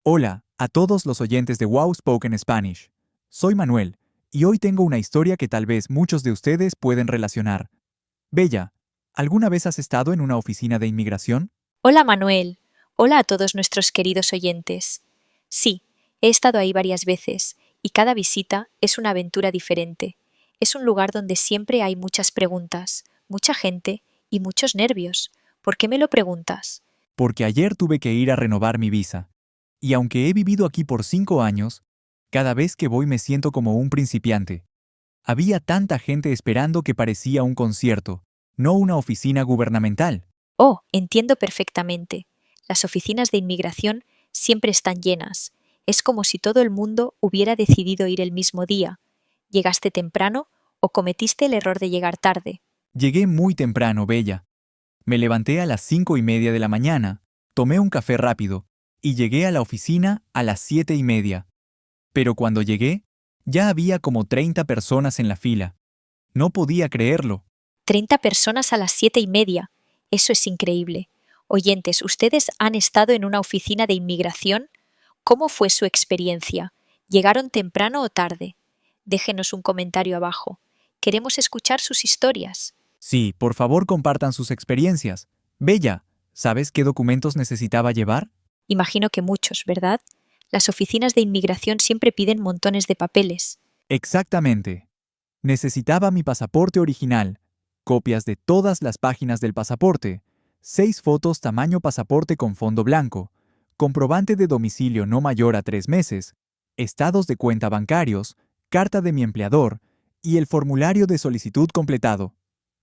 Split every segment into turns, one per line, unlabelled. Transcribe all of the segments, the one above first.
Hola a todos los oyentes de Wow Spoken Spanish. Soy Manuel, y hoy tengo una historia que tal vez muchos de ustedes pueden relacionar. Bella, ¿alguna vez has estado en una oficina de inmigración?
Hola Manuel, hola a todos nuestros queridos oyentes. Sí, he estado ahí varias veces y cada visita es una aventura diferente. Es un lugar donde siempre hay muchas preguntas, mucha gente y muchos nervios. ¿Por qué me lo preguntas?
Porque ayer tuve que ir a renovar mi visa. Y aunque he vivido aquí por 5 años, cada vez que voy me siento como un principiante. Había tanta gente esperando que parecía un concierto, no una oficina gubernamental.
Oh, entiendo perfectamente. Las oficinas de inmigración siempre están llenas. Es como si todo el mundo hubiera decidido ir el mismo día. ¿Llegaste temprano o cometiste el error de llegar tarde?
Llegué muy temprano, Bella. Me levanté a las 5:30 de la mañana, tomé un café rápido y llegué a la oficina a las 7:30. Pero cuando llegué, ya había como 30 personas en la fila. No podía creerlo.
30 personas a las 7:30. Eso es increíble. Oyentes, ¿ustedes han estado en una oficina de inmigración? ¿Cómo fue su experiencia? ¿Llegaron temprano o tarde? Déjenos un comentario abajo. Queremos escuchar sus historias.
Sí, por favor compartan sus experiencias. Bella, ¿sabes qué documentos necesitaba llevar?
Imagino que muchos, ¿verdad? Las oficinas de inmigración siempre piden montones de papeles.
Exactamente. Necesitaba mi pasaporte original, copias de todas las páginas del pasaporte, 6 fotos tamaño pasaporte con fondo blanco, comprobante de domicilio no mayor a 3 meses, estados de cuenta bancarios, carta de mi empleador y el formulario de solicitud completado.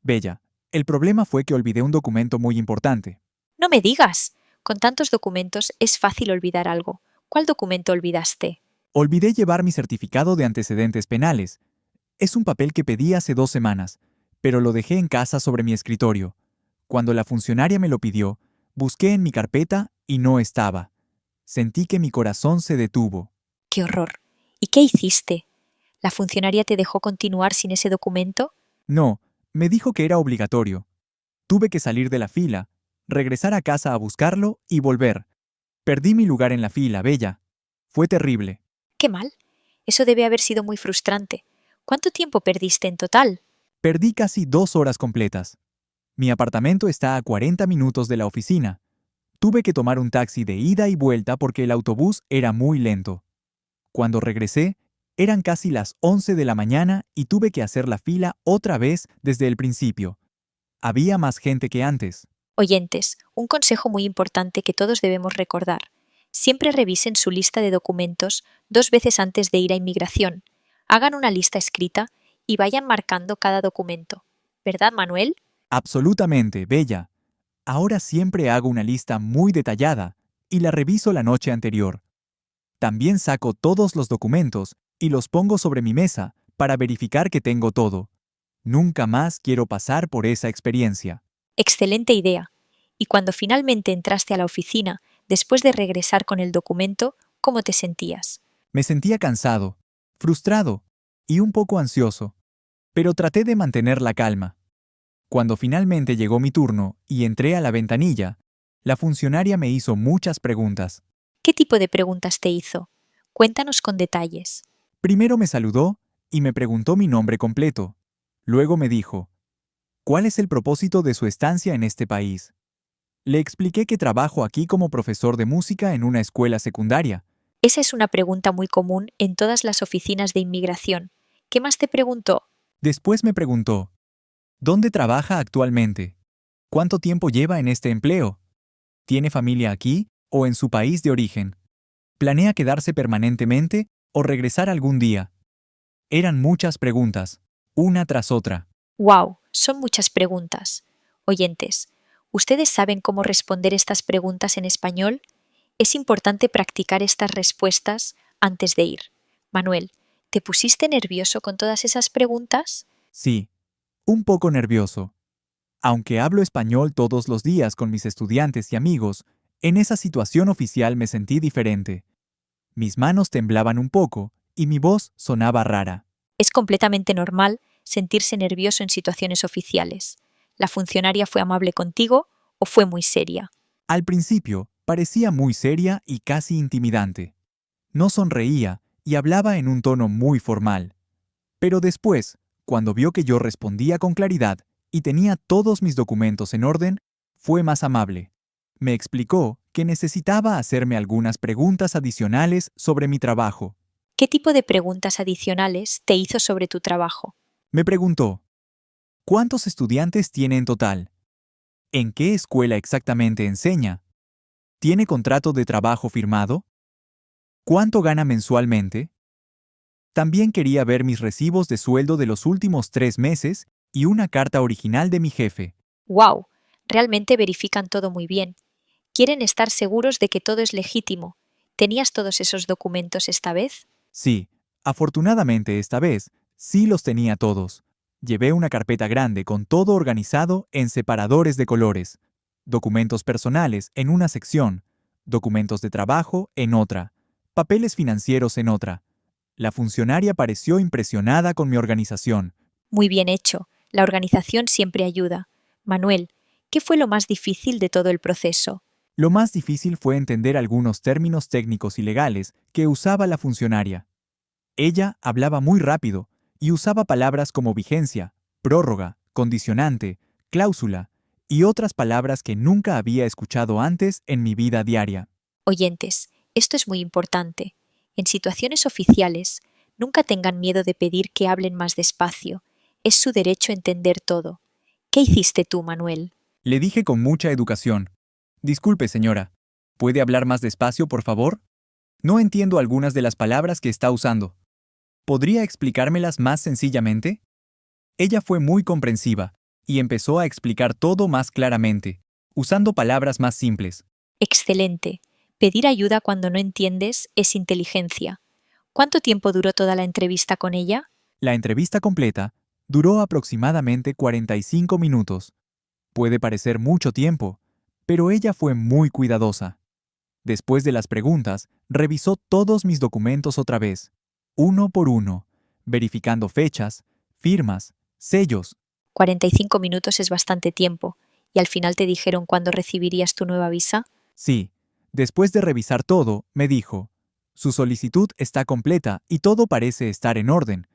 Bella, el problema fue que olvidé un documento muy importante.
No me digas. Con tantos documentos es fácil olvidar algo. ¿Cuál documento olvidaste?
Olvidé llevar mi certificado de antecedentes penales. Es un papel que pedí hace 2 semanas, pero lo dejé en casa sobre mi escritorio. Cuando la funcionaria me lo pidió, busqué en mi carpeta y no estaba. Sentí que mi corazón se detuvo.
¡Qué horror! ¿Y qué hiciste? ¿La funcionaria te dejó continuar sin ese documento?
No, me dijo que era obligatorio. Tuve que salir de la fila, regresar a casa a buscarlo y volver. Perdí mi lugar en la fila, Bella. Fue terrible.
¡Qué mal! Eso debe haber sido muy frustrante. ¿Cuánto tiempo perdiste en total?
Perdí casi 2 horas completas. Mi apartamento está a 40 minutos de la oficina. Tuve que tomar un taxi de ida y vuelta porque el autobús era muy lento. Cuando regresé, eran casi las 11 de la mañana y tuve que hacer la fila otra vez desde el principio. Había más gente que antes.
Oyentes, un consejo muy importante que todos debemos recordar. Siempre revisen su lista de documentos 2 veces antes de ir a inmigración. Hagan una lista escrita y vayan marcando cada documento. ¿Verdad, Manuel?
Absolutamente, Bella. Ahora siempre hago una lista muy detallada y la reviso la noche anterior. También saco todos los documentos y los pongo sobre mi mesa para verificar que tengo todo. Nunca más quiero pasar por esa experiencia.
Excelente idea. Y cuando finalmente entraste a la oficina, después de regresar con el documento, ¿cómo te sentías?
Me sentía cansado, frustrado y un poco ansioso, pero traté de mantener la calma. Cuando finalmente llegó mi turno y entré a la ventanilla, la funcionaria me hizo muchas preguntas.
¿Qué tipo de preguntas te hizo? Cuéntanos con detalles.
Primero me saludó y me preguntó mi nombre completo. Luego me dijo, ¿cuál es el propósito de su estancia en este país? Le expliqué que trabajo aquí como profesor de música en una escuela secundaria.
Esa es una pregunta muy común en todas las oficinas de inmigración. ¿Qué más te preguntó?
Después me preguntó, ¿dónde trabaja actualmente? ¿Cuánto tiempo lleva en este empleo? ¿Tiene familia aquí o en su país de origen? ¿Planea quedarse permanentemente o regresar algún día? Eran muchas preguntas, una tras otra.
¡Wow! Son muchas preguntas. Oyentes, ¿ustedes saben cómo responder estas preguntas en español? Es importante practicar estas respuestas antes de ir. Manuel, ¿te pusiste nervioso con todas esas preguntas?
Sí, un poco nervioso. Aunque hablo español todos los días con mis estudiantes y amigos, en esa situación oficial me sentí diferente. Mis manos temblaban un poco y mi voz sonaba rara.
Es completamente normal sentirse nervioso en situaciones oficiales. ¿La funcionaria fue amable contigo o fue muy seria?
Al principio, Parecía muy seria y casi intimidante. No sonreía y hablaba en un tono muy formal. Pero después, cuando vio que yo respondía con claridad y tenía todos mis documentos en orden, fue más amable. Me explicó que necesitaba hacerme algunas preguntas adicionales sobre mi trabajo.
¿Qué tipo de preguntas adicionales te hizo sobre tu trabajo?
Me preguntó, ¿cuántos estudiantes tiene en total? ¿En qué escuela exactamente enseña? ¿Tiene contrato de trabajo firmado? ¿Cuánto gana mensualmente? También quería ver mis recibos de sueldo de los últimos 3 meses y una carta original de mi jefe.
¡Wow! Realmente verifican todo muy bien. Quieren estar seguros de que todo es legítimo. ¿Tenías todos esos documentos esta vez?
Sí, afortunadamente esta vez sí los tenía todos. Llevé una carpeta grande con todo organizado en separadores de colores. Documentos personales en una sección, documentos de trabajo en otra, papeles financieros en otra. La funcionaria pareció impresionada con mi organización.
Muy bien hecho. La organización siempre ayuda. Manuel, ¿qué fue lo más difícil de todo el proceso?
Lo más difícil fue entender algunos términos técnicos y legales que usaba la funcionaria. Ella hablaba muy rápido y usaba palabras como vigencia, prórroga, condicionante, cláusula y otras palabras que nunca había escuchado antes en mi vida diaria.
Oyentes, esto es muy importante. En situaciones oficiales, nunca tengan miedo de pedir que hablen más despacio. Es su derecho a entender todo. ¿Qué hiciste tú, Manuel?
Le dije con mucha educación, disculpe, señora, ¿puede hablar más despacio, por favor? No entiendo algunas de las palabras que está usando. ¿Podría explicármelas más sencillamente? Ella fue muy comprensiva y empezó a explicar todo más claramente, usando palabras más simples.
Excelente. Pedir ayuda cuando no entiendes es inteligencia. ¿Cuánto tiempo duró toda la entrevista con ella?
La entrevista completa duró aproximadamente 45 minutos. Puede parecer mucho tiempo, pero ella fue muy cuidadosa. Después de las preguntas, revisó todos mis documentos otra vez, uno por uno, verificando fechas, firmas, sellos.
45 minutos es bastante tiempo. ¿Y al final te dijeron cuándo recibirías tu nueva visa?
Sí, después de revisar todo, me dijo, su solicitud está completa y todo parece estar en orden.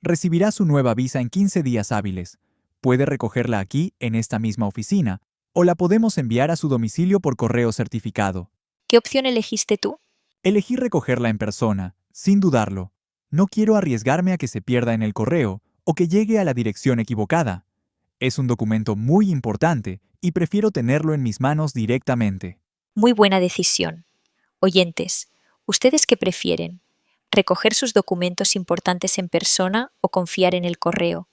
Recibirá su nueva visa en 15 días hábiles. Puede recogerla aquí, en esta misma oficina, o la podemos enviar a su domicilio por correo certificado.
¿Qué opción elegiste tú?
Elegí recogerla en persona, sin dudarlo. No quiero arriesgarme a que se pierda en el correo o que llegue a la dirección equivocada. Es un documento muy importante y prefiero tenerlo en mis manos directamente.
Muy buena decisión. Oyentes, ¿ustedes qué prefieren? ¿Recoger sus documentos importantes en persona o confiar en el correo?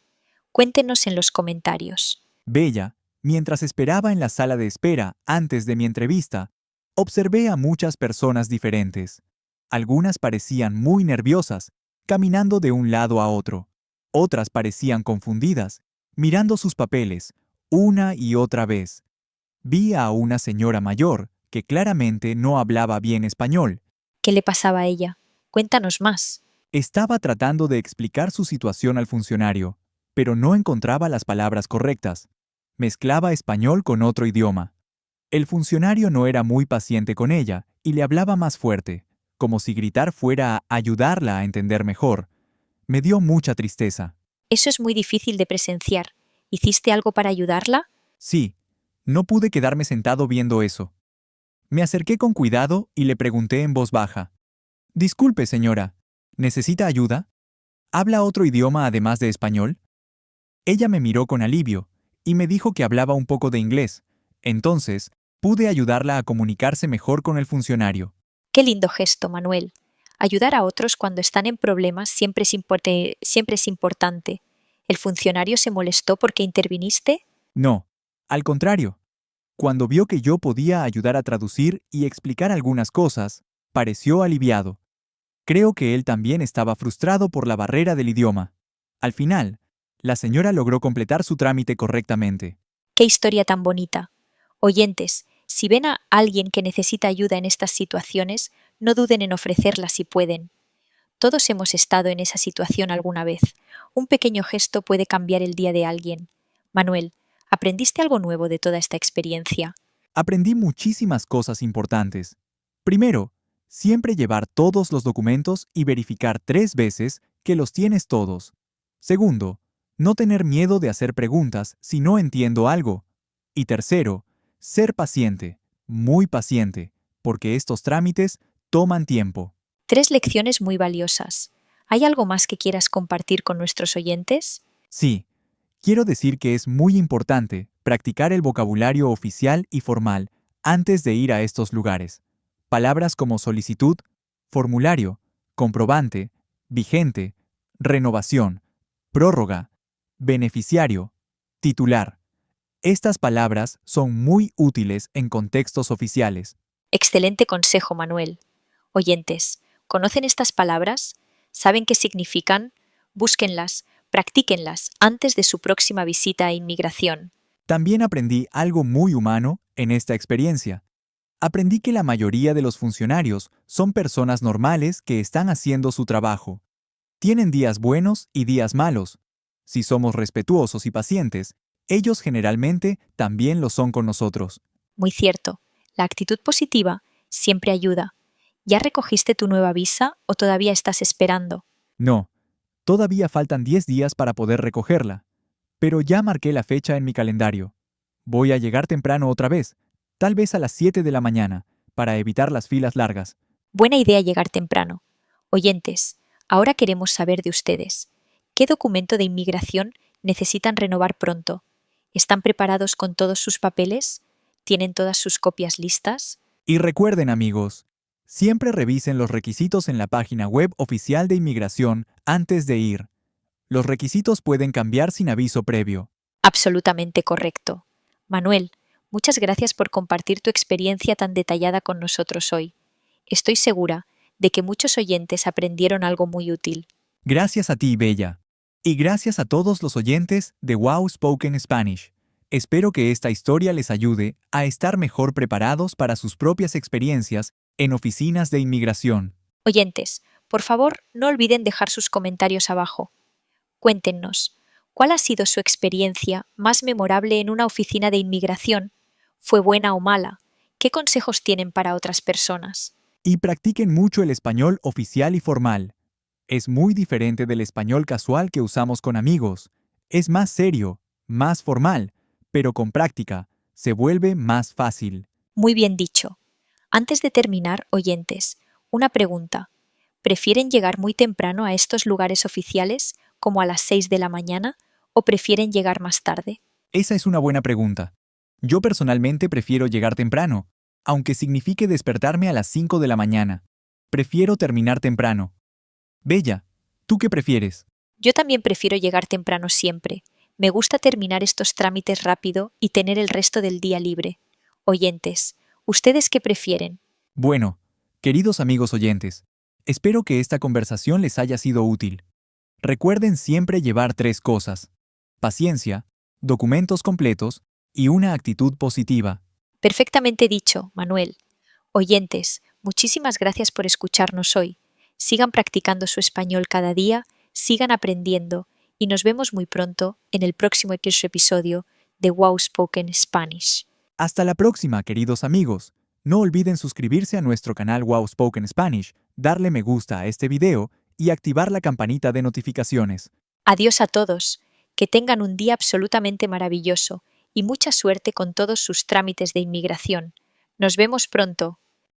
Cuéntenos en los comentarios.
Bella, mientras esperaba en la sala de espera antes de mi entrevista, observé a muchas personas diferentes. Algunas parecían muy nerviosas, caminando de un lado a otro. Otras parecían confundidas, mirando sus papeles, una y otra vez. Vi a una señora mayor, que claramente no hablaba bien español.
¿Qué le pasaba a ella? Cuéntanos más.
Estaba tratando de explicar su situación al funcionario, pero no encontraba las palabras correctas. Mezclaba español con otro idioma. El funcionario no era muy paciente con ella y le hablaba más fuerte, como si gritar fuera a ayudarla a entender mejor. Me dio mucha tristeza.
Eso es muy difícil de presenciar. ¿Hiciste algo para ayudarla?
Sí, no pude quedarme sentado viendo eso. Me acerqué con cuidado y le pregunté en voz baja. Disculpe, señora, ¿necesita ayuda? ¿Habla otro idioma además de español? Ella me miró con alivio y me dijo que hablaba un poco de inglés. Entonces, pude ayudarla a comunicarse mejor con el funcionario.
Qué lindo gesto, Manuel. Ayudar a otros cuando están en problemas siempre es importante. ¿El funcionario se molestó porque interviniste?
No, al contrario. Cuando vio que yo podía ayudar a traducir y explicar algunas cosas, pareció aliviado. Creo que él también estaba frustrado por la barrera del idioma. Al final, la señora logró completar su trámite correctamente.
Qué historia tan bonita. Oyentes, si ven a alguien que necesita ayuda en estas situaciones, no duden en ofrecerla si pueden. Todos hemos estado en esa situación alguna vez. Un pequeño gesto puede cambiar el día de alguien. Manuel, ¿aprendiste algo nuevo de toda esta experiencia?
Aprendí muchísimas cosas importantes. Primero, siempre llevar todos los documentos y verificar 3 veces que los tienes todos. Segundo, no tener miedo de hacer preguntas si no entiendo algo. Y tercero, ser paciente, muy paciente, porque estos trámites toman tiempo.
3 lecciones muy valiosas. ¿Hay algo más que quieras compartir con nuestros oyentes?
Sí, quiero decir que es muy importante practicar el vocabulario oficial y formal antes de ir a estos lugares. Palabras como solicitud, formulario, comprobante, vigente, renovación, prórroga, beneficiario, titular. Estas palabras son muy útiles en contextos oficiales.
Excelente consejo, Manuel. Oyentes, ¿conocen estas palabras? ¿Saben qué significan? Búsquenlas, practíquenlas antes de su próxima visita a inmigración.
También aprendí algo muy humano en esta experiencia. Aprendí que la mayoría de los funcionarios son personas normales que están haciendo su trabajo. Tienen días buenos y días malos. Si somos respetuosos y pacientes, ellos generalmente también lo son con nosotros.
Muy cierto, la actitud positiva siempre ayuda. ¿Ya recogiste tu nueva visa o todavía estás esperando?
No, todavía faltan 10 días para poder recogerla, pero ya marqué la fecha en mi calendario. Voy a llegar temprano otra vez, tal vez a las 7 de la mañana, para evitar las filas largas.
Buena idea llegar temprano. Oyentes, ahora queremos saber de ustedes. ¿Qué documento de inmigración necesitan renovar pronto? ¿Están preparados con todos sus papeles? ¿Tienen todas sus copias listas?
Y recuerden, amigos, siempre revisen los requisitos en la página web oficial de inmigración antes de ir. Los requisitos pueden cambiar sin aviso previo.
Absolutamente correcto. Manuel, muchas gracias por compartir tu experiencia tan detallada con nosotros hoy. Estoy segura de que muchos oyentes aprendieron algo muy útil.
Gracias a ti, Bella. Y gracias a todos los oyentes de Wow Spoken Spanish. Espero que esta historia les ayude a estar mejor preparados para sus propias experiencias en oficinas de inmigración.
Oyentes, por favor, no olviden dejar sus comentarios abajo. Cuéntenos, ¿cuál ha sido su experiencia más memorable en una oficina de inmigración? ¿Fue buena o mala? ¿Qué consejos tienen para otras personas?
Y practiquen mucho el español oficial y formal. Es muy diferente del español casual que usamos con amigos. Es más serio, más formal, pero con práctica se vuelve más fácil.
Muy bien dicho. Antes de terminar, oyentes, una pregunta. ¿Prefieren llegar muy temprano a estos lugares oficiales, como a las 6 de la mañana, o prefieren llegar más tarde?
Esa es una buena pregunta. Yo personalmente prefiero llegar temprano, aunque signifique despertarme a las 5 de la mañana. Prefiero terminar temprano. Bella, ¿tú qué prefieres?
Yo también prefiero llegar temprano siempre. Me gusta terminar estos trámites rápido y tener el resto del día libre. Oyentes, ¿ustedes qué prefieren?
Bueno, queridos amigos oyentes, espero que esta conversación les haya sido útil. Recuerden siempre llevar 3 cosas: paciencia, documentos completos y una actitud positiva.
Perfectamente dicho, Manuel. Oyentes, muchísimas gracias por escucharnos hoy. Sigan practicando su español cada día, sigan aprendiendo y nos vemos muy pronto en el próximo episodio de Wow Spoken Spanish.
Hasta la próxima, queridos amigos. No olviden suscribirse a nuestro canal Wow Spoken Spanish, darle me gusta a este video y activar la campanita de notificaciones.
Adiós a todos, que tengan un día absolutamente maravilloso y mucha suerte con todos sus trámites de inmigración. Nos vemos pronto.